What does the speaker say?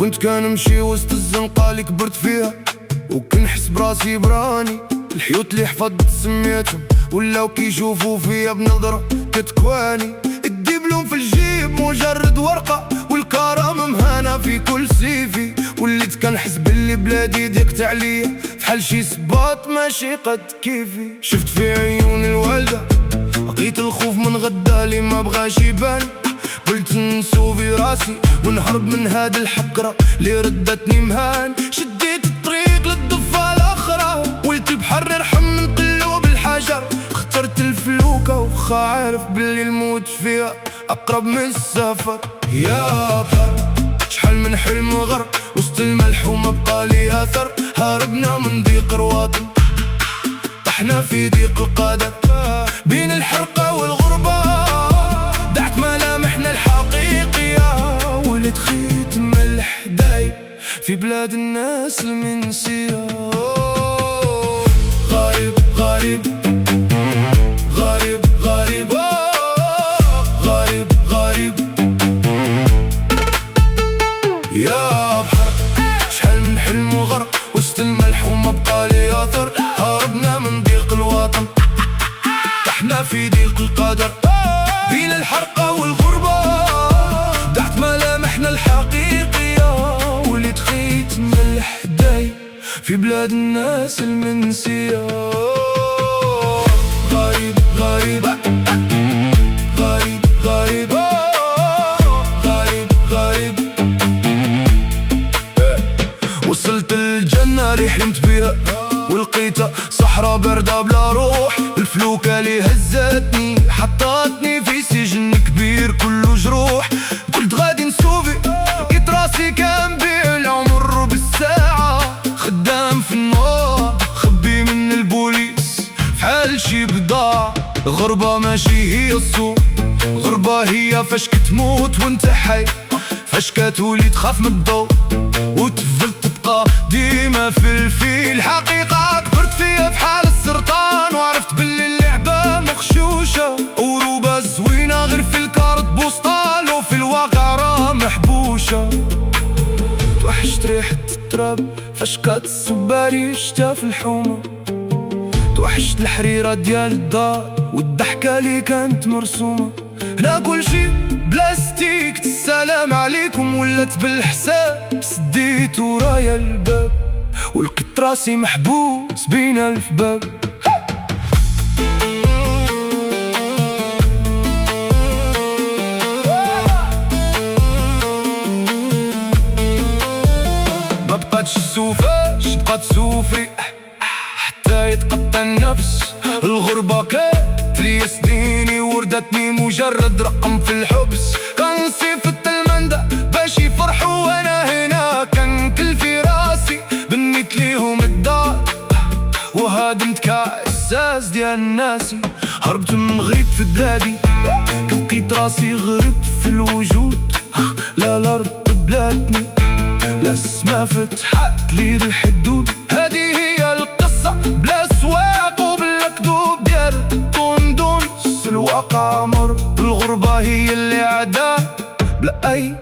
كنت كنمشي وسط الزنقة اللي كبرت فيها، وكنحس براسي براني. الحيوت اللي حفظت سميتهم ولاو كيشوفوا فيا بنظرة كتكواني. الدبلوم في الجيب مجرد ورقة، والكرم مهانة في كل سيفي. وليت كنحس باللي بلادي ضيقت عليا فحال شي سباط ماشي قد كيفي. شفت في عيون الوالدة لقيت الخوف من غدا اللي ما بغاش يبان. قلت نسو في راسي ونهرب من هاد الحكرة اللي ردتني مهان. شديت الطريق للضفة الأخرى، ولت البحر نرحم من قلوب الحجر. اخترت الفلوكة وخا عارف باللي الموت فيها أقرب من السفر. يا بحر شحال من حلم غرق وسط الملح وما بقى لي أثر. هربنا من ضيق رواطن طحنا في ضيق القدر، بين الحرقة والغربة دعت ملامحنا الحقيقية. ولد خيط ملح دايب في بلاد الناس المنسية. غريب غريب غريب غريب غريب غريب. يا بحر شحال من حلم وغرق وسط الملح وما بقى لي أثر. هربنا من ضيق الوطن طحنا في ضيق القدر، بين الحرقة والغربة دعت ملامحنا الحقيقية. ولد خيط ملح دايب في بلاد الناس المنسية. غريب غريب غريب غريب غريب غريب. وصلت الجنة اللي حلمت بيها ولقيتها صحراء باردة بلا روح. الفلوكة اللي هزتني حطتني في سجن كبير كله جروح. قلت غادي نسوفي لقيت راسي كنبيع العمر بالساعة. خدام في النار خبي من البوليس فحال شي بضاع. غربة ماشي هي السوق، غربة هي فاش كتموت وانت حي. فاش كتولي تخاف من الضوء وتفضل تبقى ديما في الحقيقة. كبرت فيها بحال السرطان وعرفت باللي اللعبة مغشوشة. وروبة زوينة غير في الكارت بوسطال، وفي الواقع راه محبوشة. توحشت ريحة التراب فاش كتصبالي الشتا في الحومة. توحشت الحريرة ديال الدار والضحكة اللي كانت مرسومة. هنا كل شي بلاستيك، السلام عليكم ولات بالحساب. سديت ورايا الباب ولقيت راسي محبوس بين ألف باب. ما بقاتش السوفاش بقات سوفري حتى يتقطع النفس. الغربة كانت لي سنيني وردتني مجرد رقم في الحبس. كنصيفط المندة باش يفرحوا وانا هنا كنكل في راسي. بنيت ليهم الدار وهادمت كاساس ديال الناسي. هربت من غريب في الدادي لقيت راسي غريب في الوجود. لا الارض قبلتني لا السما فتحت لي الحدود. هذه هي القصة بلا سواق وبلا كذوب ديال الطندون. الواقع مر الغربة هي اللي عدا بلا أي